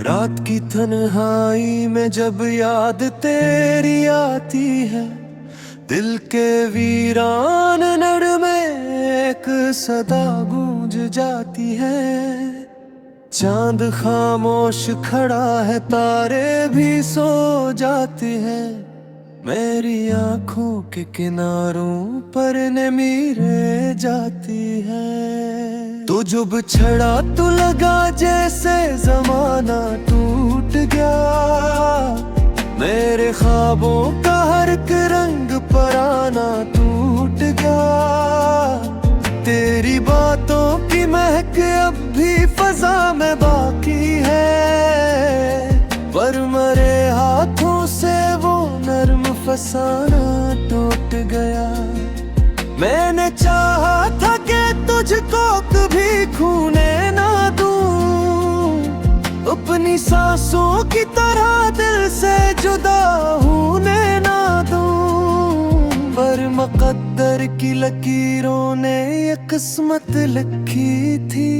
रात की तन्हाई में जब याद तेरी आती है, दिल के वीरान नड़ में एक सदा गूंज जाती है। चांद खामोश खड़ा है, तारे भी सो जाते हैं, मेरी आंखों के किनारों पर नमी रह जाती है। तो जो बिछड़ा तो लगा जैसे जमाना टूट गया, मेरे ख्वाबों का हर एक रंग पराना टूट गया। तेरी बातों की महक अब भी फजा में बाकी है, पर मरे हाथों से वो नर्म फसाना टूट गया। मैंने चाहा था कि तुझको कभी खोने ना दूं, अपनी सांसों की तरह दिल से जुदा होने ना दूं, पर मुकद्दर की लकीरों ने ये किस्मत लिखी थी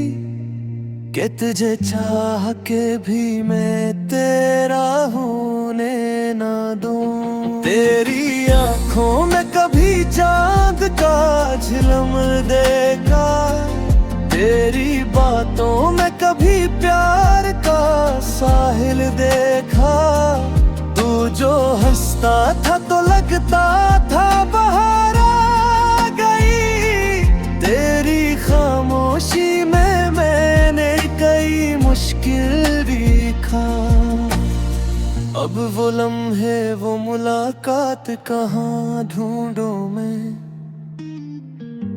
कि तुझे चाह के भी मैं तेरा होने ना दूं। तेरी आंखों में कभी चांद का झिलमिल देखा, तेरी बातों में कभी प्यार का साहिल देखा। तू जो हंसता था तो लगता था बहार आ गई, तेरी खामोशी में मैंने कई मुश्किल देखा। अब वो लम्हे वो मुलाकात कहाँ ढूंढूं मैं,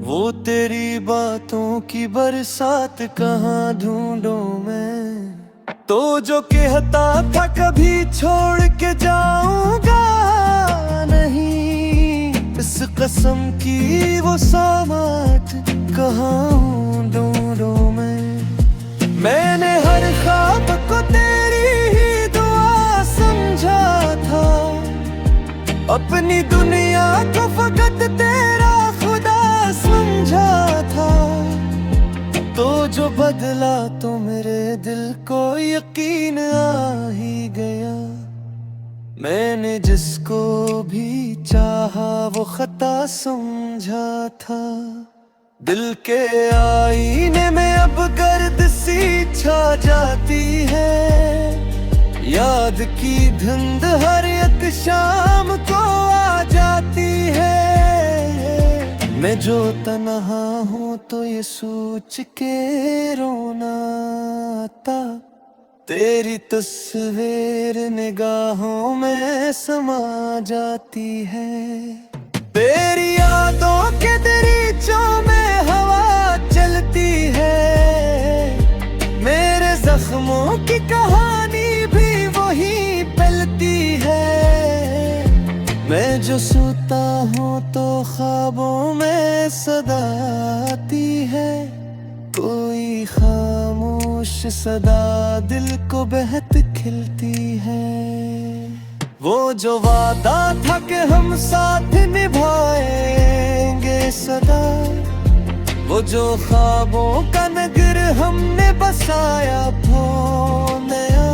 वो तेरी बातों की बरसात कहाँ ढूंढूं मैं। तो जो कहता था कभी छोड़ के जाऊंगा नहीं, इस कसम की वो सामात कहाँ ढूंढूं मैं। मैंने हर ख्वाब को तेरी ही दुआ समझा था, अपनी दुनिया को फकत तेरा खुदा समझा था। तो जो बदला तो मेरे दिल को यकीन आ ही गया, मैंने जिसको भी चाहा वो खता समझा था। दिल के आईने में अब गर्द सी छा जाती है, याद की धुंध हर एक शाम को आ जाती है। मैं जो तन्हा हूँ तो ये सोच के रोना आता, तेरी तस्वीर निगाहों में समा जाती है। तेरी यादों के दरीचों में हवा चलती है, मेरे जख्मों की कहानी भी वही पलती है। मैं जो सोता हूँ तो ख्वाबों में सदा आती है, कोई खामोश सदा दिल को बहत खिलती है। वो जो वादा था कि हम साथ निभाएंगे सदा, वो जो ख्वाबों का नगर हमने बसाया वो नया,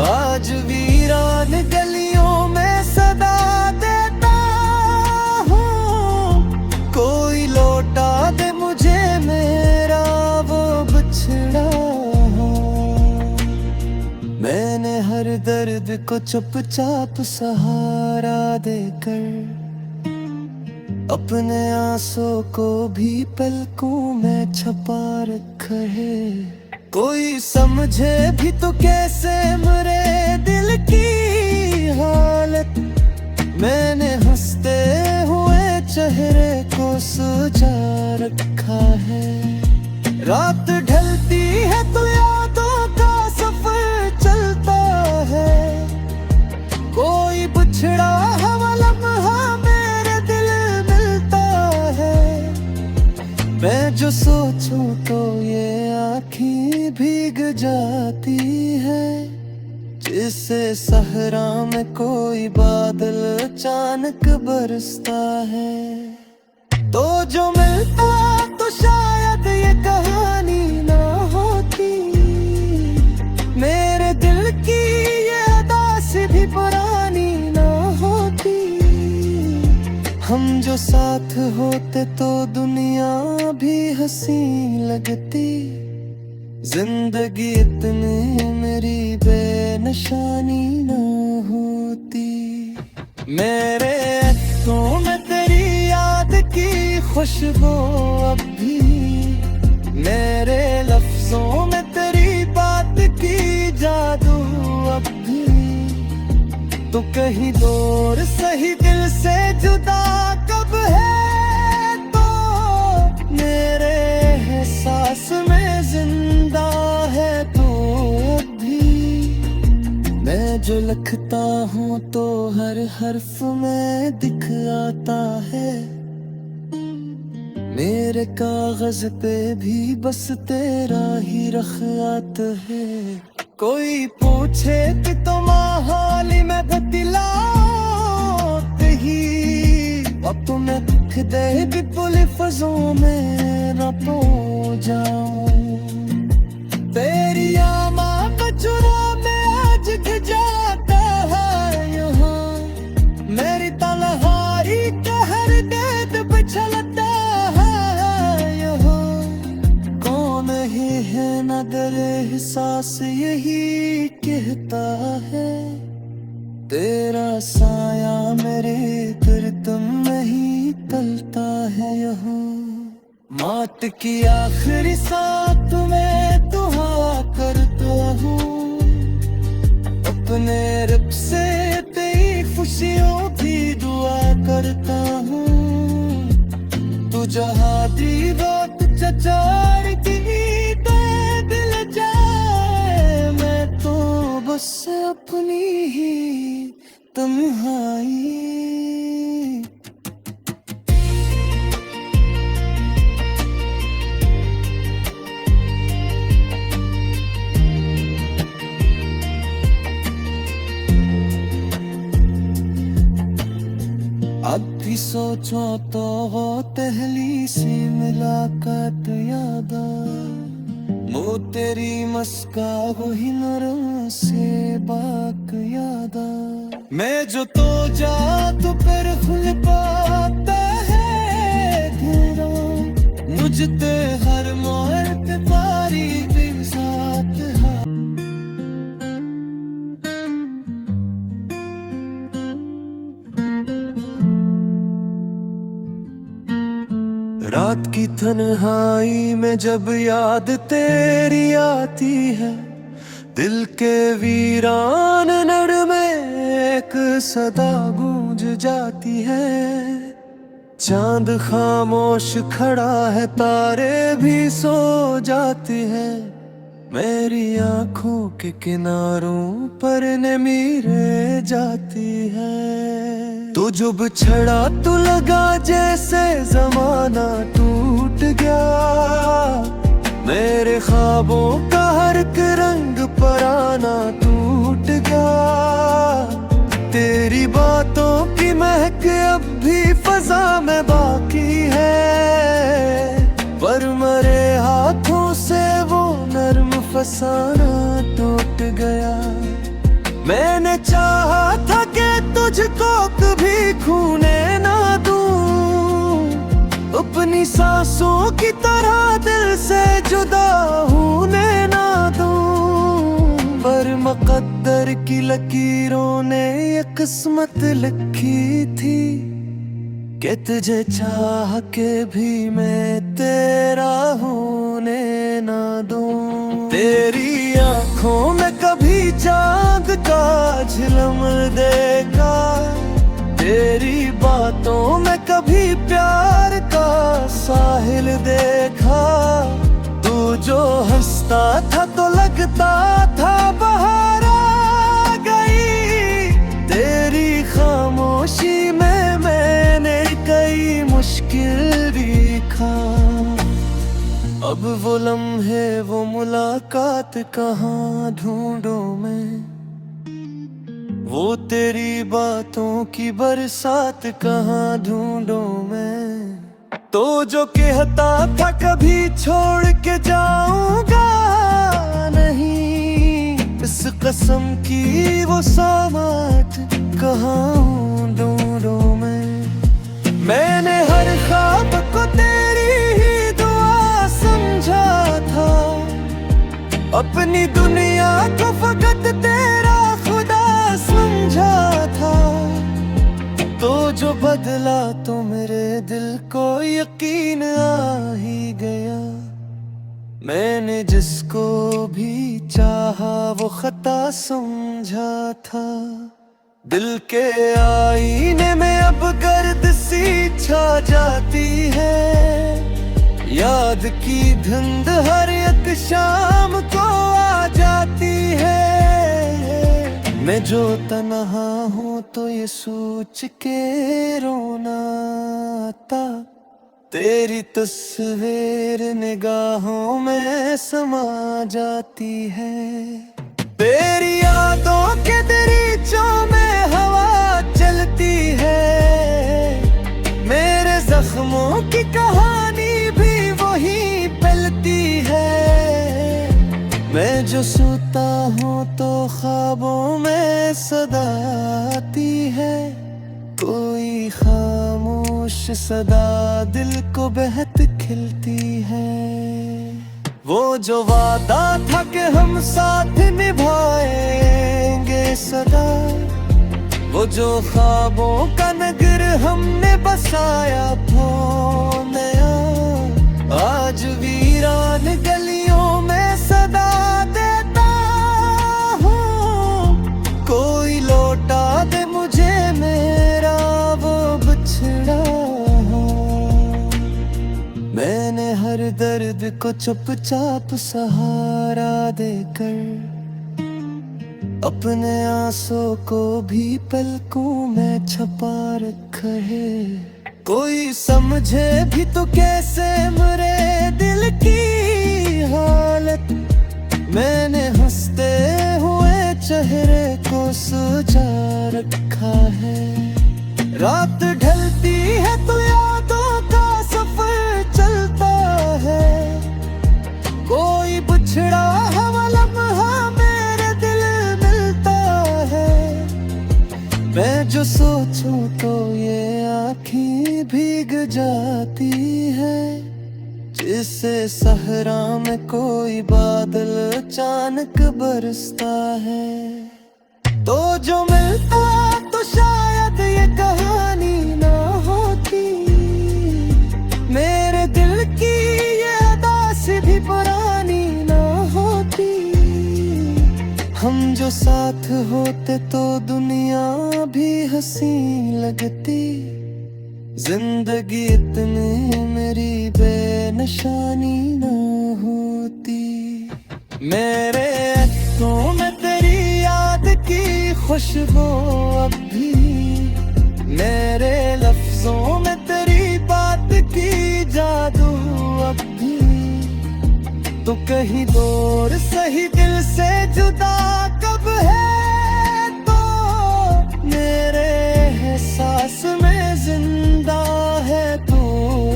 आज वीरान गलियों में सदा देता हूँ। कोई लौटा दे मुझे मेरा वो बिछड़ा हूँ। मैंने हर दर्द को चुपचाप सहारा देकर, अपने आंसू को भी पलकों में छपा रखा है। कोई समझे भी तो कैसे मेरे दिल की हालत, मैंने हंसते हुए चेहरे को सजा रखा है। रात ढलती है तो यादों का सफर चलता है, कोई बिछड़ा हवा लम्हा मेरे दिल मिलता है। मैं जो सोचूं तो ये आँखें भीग जाती है, जिससे सहरा में कोई बादल अचानक बरसता है। तो जो मिलता तो शायद ये कहानी ना होती, मेरे हम जो साथ होते तो दुनिया भी हंसी लगती। जिंदगी इतनी मेरी बेनिशानी न होती। मेरे तो में तेरी याद की खुशबू अब भी, मेरे लफ्जों में तेरी बात की जादू अब भी। तो कहीं दूर सही दिल से जुदा कब है, तो मेरे एहसास में जिंदा है तू अब भी। मैं जो लिखता हूँ तो हर हर्फ में दिख आता है। मेरे कागज पे भी बस तेरा ही रख़्त है। कोई पूछे कि तुम हाली में बतलाते ही, अब तुम्हें दुख दे भी पुल फजों में न पो जाऊं। तेरी आमा बचुरा में आज जाता है यहाँ, मेरी तन्हाई कहर देद बिछलता है यहाँ। कौन ही है नदर एहसास यही कहता है, तेरा साया मेरे करतम में ही तलता है यहाँ। माट की आखिरी सांस में दुआ करता हूँ, अपने रब से तेरी खुशियों की दुआ करता हूँ। तू जहाँ दी बात चचारती दिल जाए, मैं तो बस अपनी ही तन्हाई। अब भी सोचो तो वो पहली सी मुलाकात याद मुँह तेरी मस्का वही नरम से बाक याद। मैं जो तो जा तो फिर खुल पाता है घेरा, मुझते हर मोड़ पे पारी भी साथ है। रात की तन्हाई में जब याद तेरी आती है, दिल के वीरान नड़ में एक सदा गूंज जाती है। चांद खामोश खड़ा है, तारे भी सो जाते हैं। मेरी आंखों के किनारों पर नीरे जाती है। तो जो बिछड़ा तो लगा जैसे जमाना टूट गया। मेरे ख्वाबों का हर एक रंग पराना टूट गया। तेरी बातों की महक अब भी फजा में बाकी है, पर मरे हाथों से वो नर्म फसाना टूट गया। मैंने चाहा था कि तुझको कभी खोने ना दूं, अपनी सांसों की तरह दिल से जुदा होने ना दूं। पर मुकद्दर की लकीरों ने ये किस्मत लिखी थी कि तुझे चाह के भी मैं तेरा होने ना दूं। तेरी आंखों में कभी चांद का झिलमिल देखा, तेरी बातों में कभी प्यार का साहिल देखा। तू जो हंसता था तो लगता था बहार आ गई, तेरी खामोशी में मैंने कई मुश्किल देखा। अब वो लम्हे वो मुलाकात कहाँ ढूंढूं मैं, वो तेरी बातों की बरसात कहाँ ढूंढूं मैं। तो जो कहता था कभी छोड़ के जाऊंगा नहीं, इस कसम की वो सामात कहाँ ढूंढूं मैं। अपनी दुनिया को फकत तेरा खुदा समझा था, तो जो बदला तो मेरे दिल को यकीन आ ही गया। मैंने जिसको भी चाहा वो खता समझा था। दिल के आईने में अब गर्द सी छा जाती है, याद की धुंध हर एक शाम को आ जाती है। मैं जो तन्हा हूँ तो ये सोच के रोना आता, तेरी तस्वीर निगाहों में समा जाती है। तेरी यादों के दरीचों में हवा चलती है, मेरे जख्मों की कहानी भी वही पलती है। मैं जो सोता हूँ तो ख्वाबों में सदा आती है, कोई खामोश सदा दिल को बहत खिलती है। वो जो वादा था कि हम साथ निभाएंगे सदा, वो जो ख्वाबों का नगर हमने बसाया वो नया, आज वीरान गलियों में सदा देता हूँ। कोई लौटा दे मुझे मेरा वो बिछड़ा। मैंने हर दर्द को चुपचाप सहारा देकर, अपने आंसू को भी पलकों में छुपा रखा है। कोई समझे भी तो कैसे मेरे दिल की हालत, मैंने हंसते हुए चेहरे को सजा रखा है। रात ढलती है तो यादों का सफर चलता है, कोई बिछड़ा हवा लम्हा मेरे दिल मिलता है। मैं जो सोचूं तो ये आँखें भीग जाती है, जिससे सहरा में कोई बादल अचानक बरसता है। तो जो मिलता तो शायद ये कहानी ना होती, मेरे दिल की ये अदास भी पुरानी ना होती। हम जो साथ होते तो दुनिया भी हंसी लगती, जिंदगी इतनी मेरी बेनिशानी ना होती। मेरे अखों में तेरी याद की खुशबू अब भी, मेरे लफ्जों में तेरी बात की जादू अब भी। तो कहीं दूर सही दिल से जुदा कब है, तो मेरे एहसास में जिंदा है तू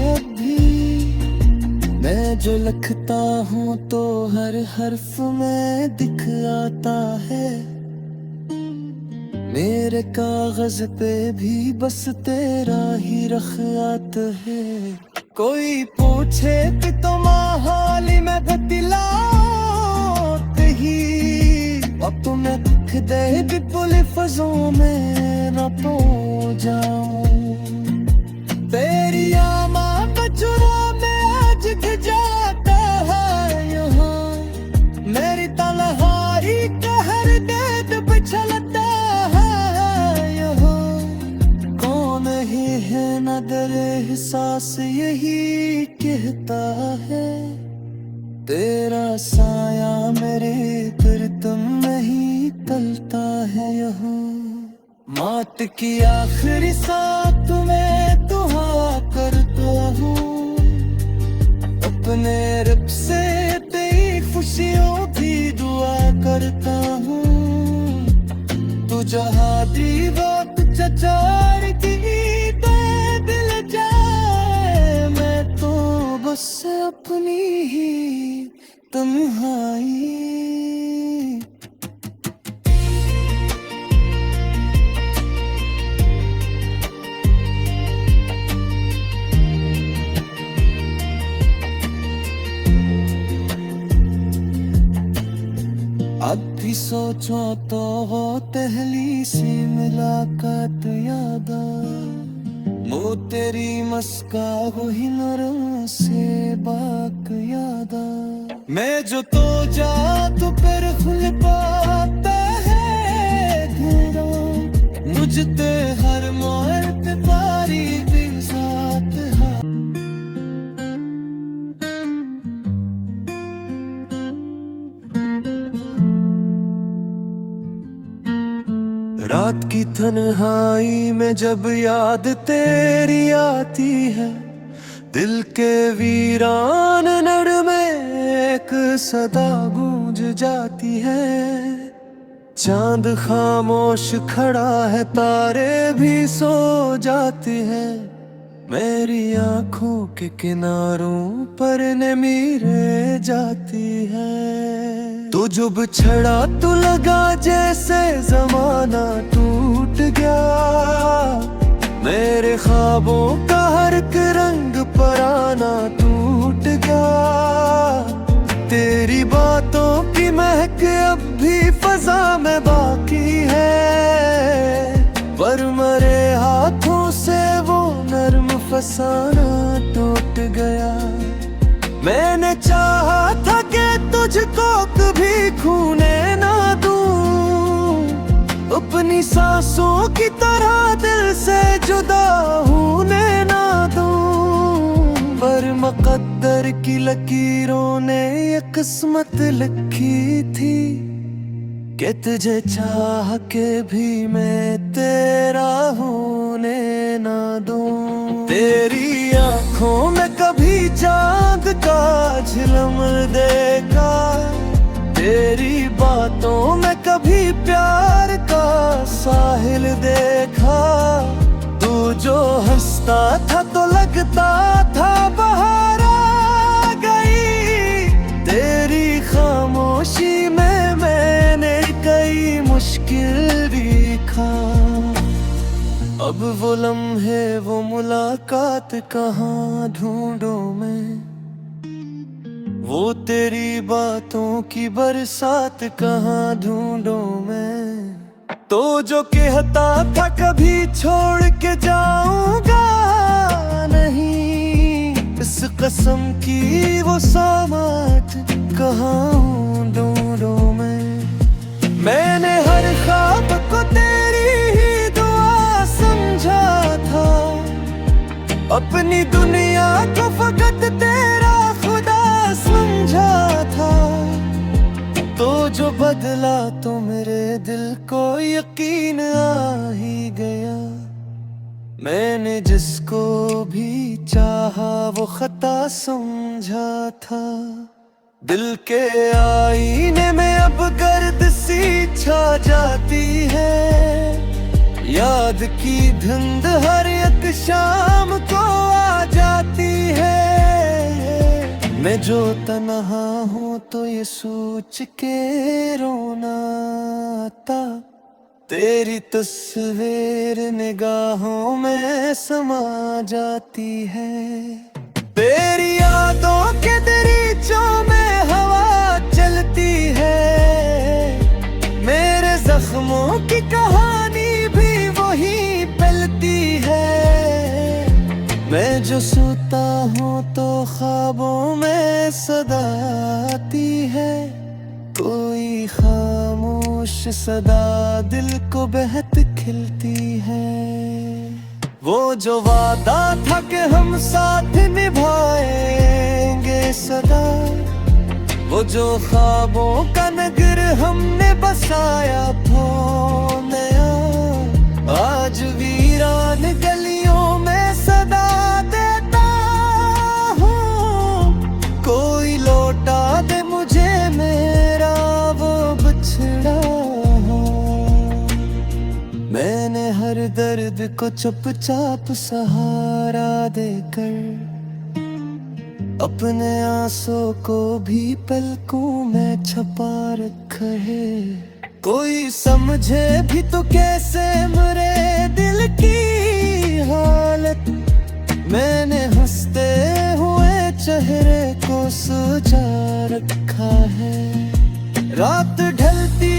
अब भी। मैं जो लिखता हूँ तो हर हर्फ में दिख आता है, मेरे कागज पे भी बस तेरा ही रख़्त है। कोई पूछे कि तुम हाली में बतलाओ कहीं, अब तुम्हें दुख दे विपुल फज़ों में न पो जाऊं। तेरी आमा बचुरा में आज जाता है यहाँ, मेरी तलहारी का हर दर्द बिछलता है यहाँ। कौन ही है न दर एहसास यही कहता है, तेरा साया मेरे गर्दन में ही तलता है यहाँ। मौत की आखिरी सांस में दुआ करता हूँ, अपने रब से तेरी खुशियों की दुआ करता हूँ। तू जहाँ दी वक्त चचार की दिल जाए, मैं तो बस अपनी ही तन्हाई। भी सोचो तो वो पहली सी मुलाकात याद वो तेरी मस्का वही नरम से बाक याद मैं जो तो जा तो फिर खुल पाता है तेरा मुझते हर मोड़ पे पारी भी साथ है। रात की तन्हाई में जब याद तेरी आती है दिल के वीरान नर में एक सदा गूंज जाती है। चांद खामोश खड़ा है तारे भी सो जाते हैं मेरी आंखों के किनारों पर नीरे जाती है। तू जो बिछड़ा तो लगा जैसे जमाना टूट गया मेरे ख्वाबों का हर एक रंग पराना टूट गया। तेरी बातों की महक अब भी फजा में बाकी है पर मरे हाथों से वो नर्म फसाना टूट गया। मैंने चाहा था कि तुझको कभी खोने ना दूं अपनी सांसों की तरह दिल से जुदा होने ना दूं पर मुकद्दर की लकीरों ने ये किस्मत लिखी थी कि तुझे चाह के भी मैं तेरा होने ना दूं। तेरी आंखों में कभी चांद का झिलमिल देखा तेरी बातों में कभी प्यार का साहिल देखा। तू जो हंसता था तो लगता था बहार आ गई तेरी खामोशी में मैंने कई मुश्किल भी खा। अब वो लम्हे वो मुलाकात कहाँ ढूंढूं मैं वो तेरी बातों की बरसात कहाँ ढूंढूं मैं। तो जो कहता था कभी छोड़ के जाऊंगा नहीं इस कसम की वो सामात कहाँ ढूंढूं मैं। मैंने हर ख्वाब को तेरी ही दुआ समझा था अपनी दुनिया को फकत तेरा खुदा समझा था। तो जो बदला तो मेरे दिल को यकीन आ ही गया मैंने जिसको भी चाहा वो खता समझा था। दिल के आईने में अब गर्द सी छा जाती है याद की धुंध हर एक शाम को आ जाती है। मैं जो तन्हा हूँ तो ये सोच के रोना आता तेरी तस्वीर निगाहों में समा जाती है। तेरी यादों के दरीचों में हवा चलती है मेरे जख्मों की कहानी भी वही पलती है। मैं जो सोता हूँ तो ख्वाबों में सदा आती है कोई खामोश सदा दिल को बहत खिलती है। वो जो वादा था कि हम साथ निभाएंगे सदा वो जो ख्वाबों का नगर हमने बसाया वो नया आज वीरान गलियों में सदा देता हूँ कोई लौटा दे मुझे मेरा वो बिछड़ा हो। मैंने हर दर्द को चुपचाप सहारा देकर अपने आंसू को भी पलकों में छुपा रखा है। कोई समझे भी तो कैसे मेरे दिल की हालत मैंने हंसते हुए चेहरे को सजा रखा है। रात ढलती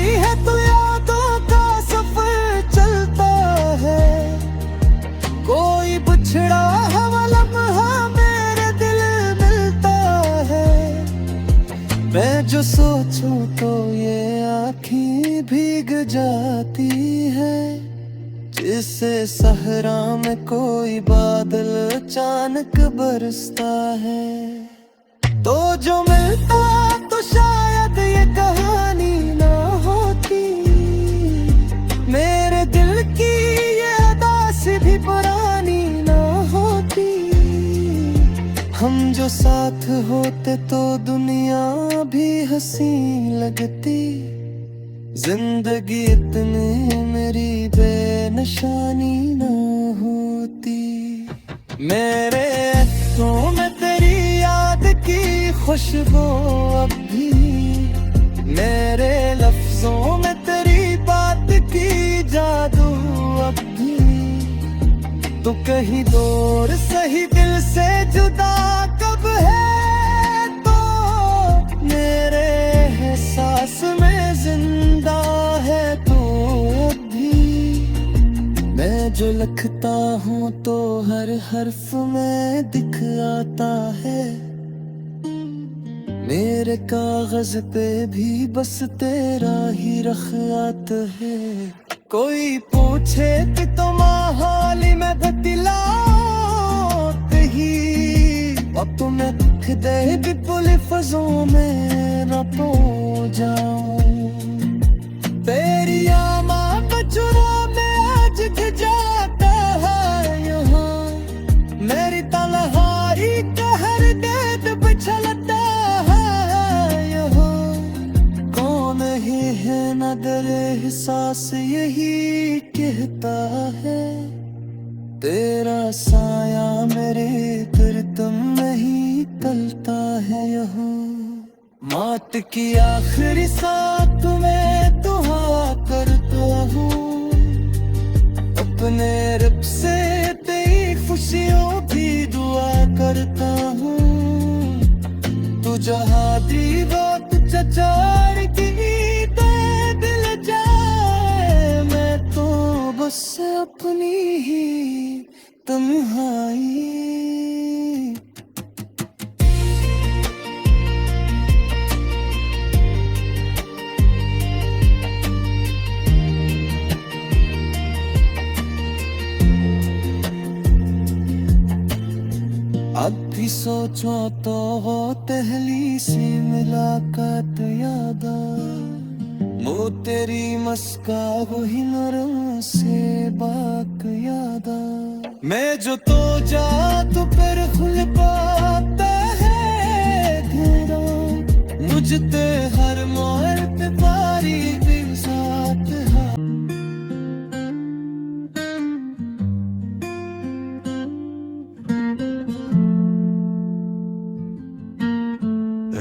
सोचूं तो ये आँखें भीग जाती है, जिससे सहरा में कोई बादल अचानक बरसता है। तो जो मिलता तो शायद ये कहानी ना होती, मेरे दिल की ये अदा से भी पुरानी ना होती। हम जो साथ होते तो दुनिया भी हंसी लगती, जिंदगी इतनी मेरी बेनिशानी ना होती। मेरे ऐसों में तेरी याद की खुशबू अब भी, मेरे लफ्जों में तेरी बात की जादू अब भी। तो कहीं दूर सही दिल से जुदा कब है, तो मेरे एहसास में जिंदा है तो अब भी। मैं जो लिखता हूँ तो हर हर्फ में दिख आता है, मेरे कागज पे भी बस तेरा ही रख़्त है। कोई पूछे कि तुम हाली में बतलाते ही, अब तुम्हें लिख दे विपुल फज़ों में न पो जाऊं। तेरी आमा बचुरा में आज भी जाता है यहाँ, मेरी तन्हाई कहर दर्द बिछलता है यहाँ। कौन ही है न दर एहसास यही कहता है, तेरा साया मेरे गिरदम में ही तलता है यहाँ। मौत की आखिरी साथ में दुआ करता हूँ, अपने रब से तेरी खुशियों की दुआ करता हूँ। तू जहाँ दी बात चचार की दे दिल जाए, मैं तो बस अपनी ही तन्हाई। अब भी सोचो तो वो पहली सी मुलाकात याद वो तेरी मस्का वही नरम से बाक याद। मैं जो तो जा तो फिर खुल पाता है घेरा, मुझते हर मोड़ पे पारी भी साथ है।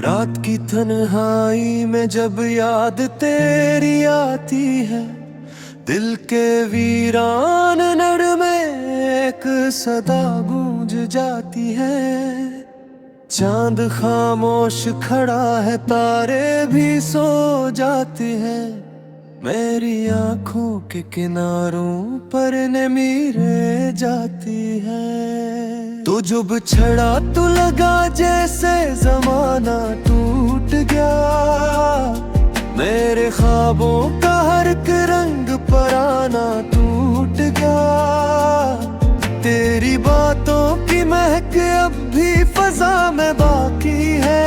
रात की तन्हाई में जब याद तेरी आती है, दिल के वीरान नड़ में एक सदा गूंज जाती है। चांद खामोश खड़ा है, तारे भी सो जाते हैं, मेरी आंखों के किनारों पर नीरे जाती है। तो जो बिछड़ा तो लगा जैसे जमाना टूट गया, मेरे ख्वाबों का हर एक रंग पराना टूट गया। तेरी बातों की महक अब भी फजा में बाकी है,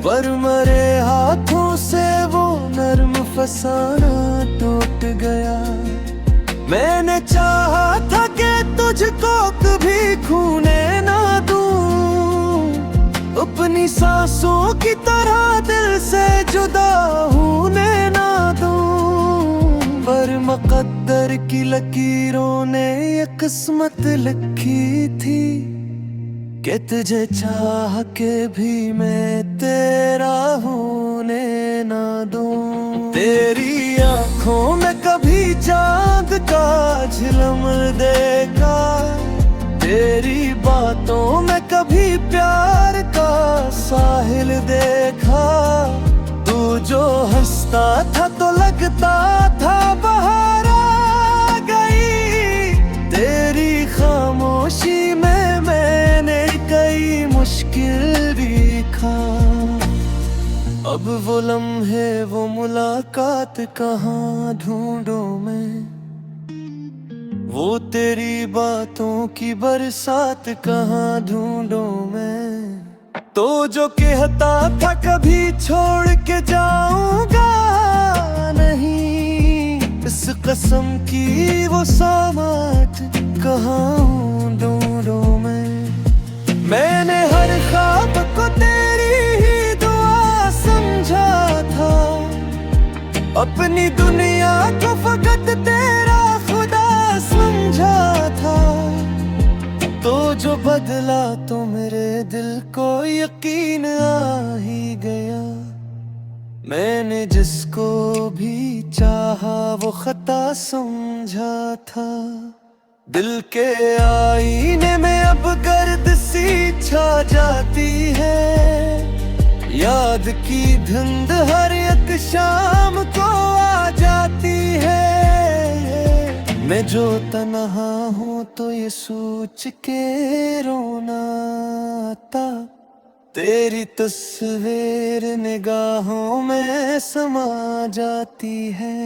पर मरे हाथों से वो नर्म फसाना टूट गया। मैंने चाहा था कि तुझको कभी खोने ना दूं, अपनी सांसों की तरह दिल से जुदा होने ना दूं। पर मुकद्दर की लकीरों ने ये किस्मत लिखी थी कि तुझे चाह के भी मैं तेरा होने ना दूं। तेरी आंखों में कभी चांद का झिलमिल देखा, तेरी बातों में कभी प्यार का साहिल देखा। तू जो हंसता था तो लगता था बहार आ गई, तेरी खामोशी में मैंने कई मुश्किल देखा। अब वो लम्हे वो मुलाकात कहाँ ढूंढूं मैं, वो तेरी बातों की बरसात कहाँ ढूंढूं मैं। तो जो कहता था कभी छोड़ के जाऊंगा नहीं, इस कसम की वो सामात कहाँ ढूंढूं मैं। मैंने हर ख्वाब को तेरी ही दुआ समझा था, अपनी दुनिया को फकत तेरा खुदा समझा था। तो जो बदला तो मेरे दिल को यकीन आ ही गया, मैंने जिसको भी चाहा वो खता समझा था। दिल के आईने में अब गर्द सी छा जाती है, याद की धुंध हर एक शाम को आ जाती है। मैं जो तन्हा हूँ तो ये सोच के रोना आता, तेरी तस्वीर निगाहों में समा जाती है।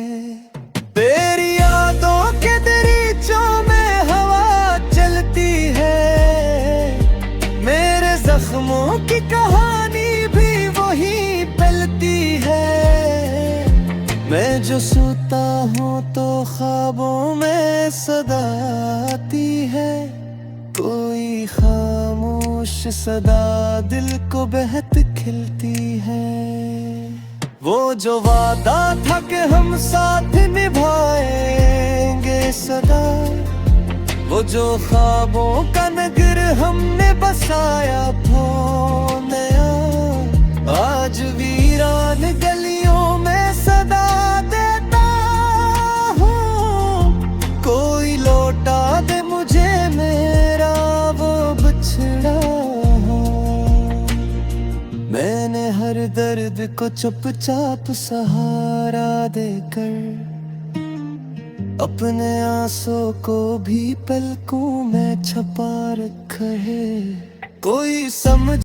तेरी यादों के दरीचों में हवा चलती है, मेरे जख्मों की कहानी भी वही पलती है। मैं जो सोता हूँ तो ख्वाबों में सदा आती है, कोई खामोश सदा दिल को बहत खिलती है। वो जो वादा था कि हम साथ निभाएंगे सदा, वो जो ख्वाबों का नगर हमने बसाया वो नया, आज वीरान गलियों में सदा देता हूँ। कोई लौटा दे मुझे मेरा वो बिछड़ा हूँ। मैंने हर दर्द को चुपचाप सहारा देकर, अपने आंसू को भी पलकों में छपा रखा है। कोई समझ